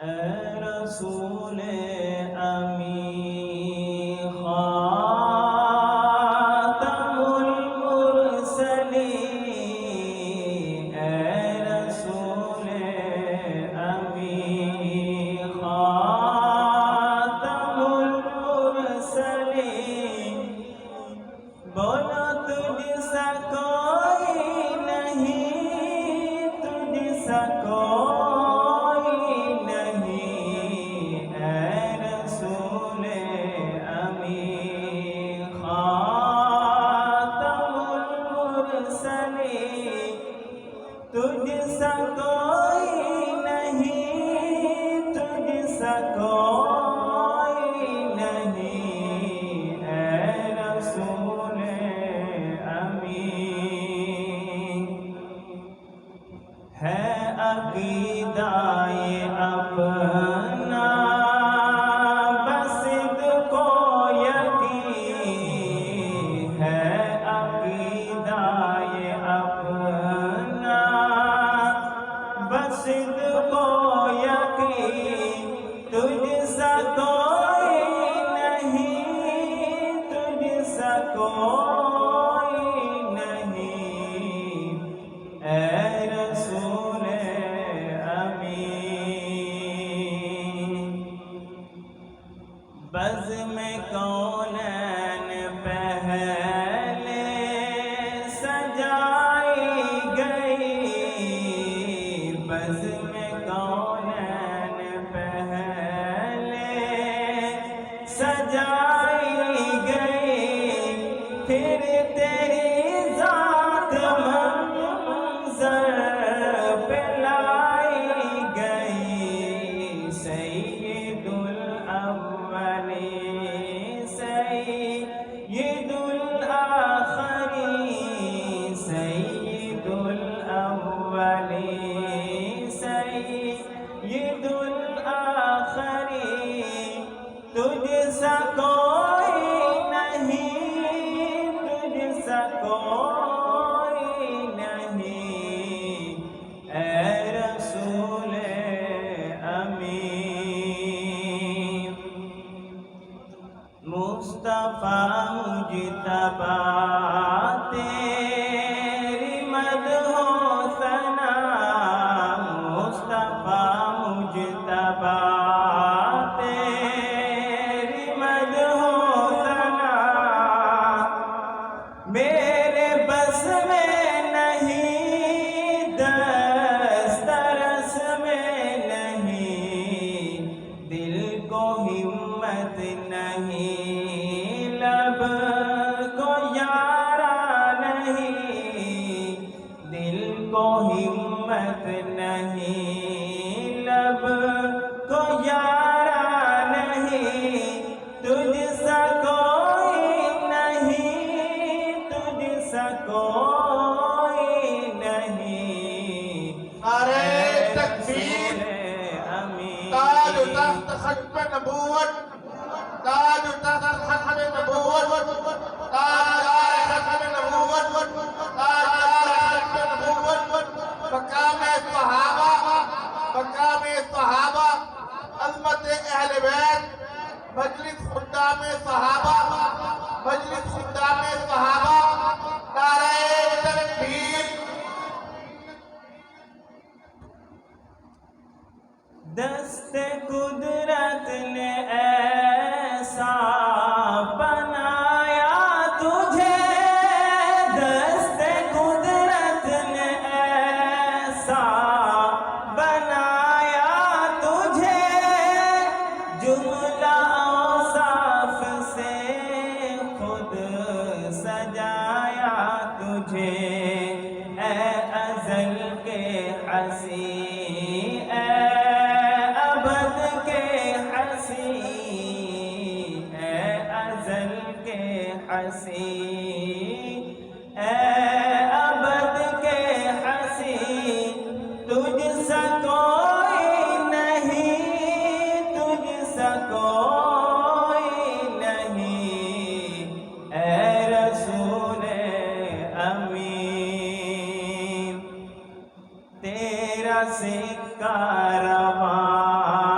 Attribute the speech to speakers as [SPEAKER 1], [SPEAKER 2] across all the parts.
[SPEAKER 1] اے رسول امی خاتم المرسلین، اے رسول امی خاتم المرسلین، بولو تجھ سا کوئی نہیں، تجھ سا کوئی نہیں، اے رسول امی خاتم المرسلین، تجھ سا کوئی نہیں، تجھ سا کوئی نہیں، اے رسول امی۔ ہے عقیدہ یہ اپنا بس صدق و یقین، ہے عقیدہ یہ اپنا بس صدق و یقین، تجھ سا کوئی نہیں، تجھ سا کوئی نہیں، اے رسول امی۔ بزم کونین پہلے سجائی گئی، بزم کونین پہلے سجائی گئی، پھر تیری ذات منظر پہ لائی گئی، سید الاولین سید الآخرین، سید الاولین سید الآخرین، تجھ سا کوئی نہیں، تجھ سا کوئی نہیں، اے رسول امی۔ مصطفیٰ مجتبیٰ تیری مدح و ثنا، مصطفیٰ مجتبیٰ تیری مدح و ثنا، میرے بس میں نہیں، دسترس میں نہیں، دل کو ہمت نہیں، لب کو یارا نہیں، دل کو ہمت نہیں، لب کو یارا نہیں، تجھ سا کوئی نہیں، تجھ سا کوئی نہیں،
[SPEAKER 2] نعرہ تکبیر، تاج و تخت ختم نبوت، تاج و تخت ختم نبوت، تاج ختم نبوت، تاج ختم نبوت، مقام صحابہ، مقام صحابہ، عظمت اہل بیت، مجلس خدام صحابہ، مجلس خدام صحابہ، نعرہ تکبیر۔
[SPEAKER 1] دست قدرت نے ایسا بنایا تجھے، دست قدرت نے ایسا بنایا تجھے، جملہ اوصاف سے خود سجایا تجھے، اے ازل کے حسین، اے ابد کے حسین، اے ازل کے حسین، اے ابد کے حسین، تجھ سا کوئی نہیں، تجھ سا کوئی نہیں، اے رسول امی۔ تیرا سکہ رواں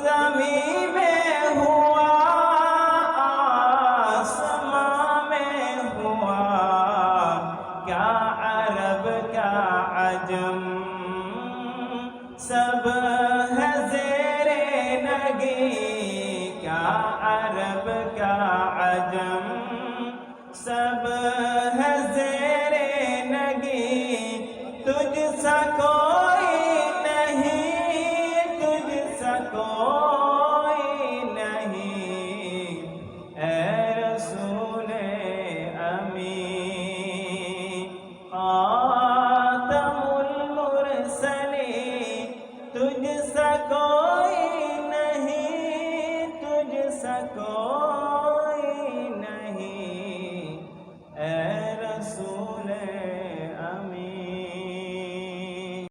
[SPEAKER 1] زمین میں ہوا آسماں میں ہوا کیا عرب کیا عجم سب ہے زیر نگی کیا عرب کیا عجم سب ہے زیر نگی تجھ سا کوئی نہیں تجھ سا کوئی نہیں اے رسول امین خاتم المرسلین تجھ سا کوئی نہیں تجھ سا کوئی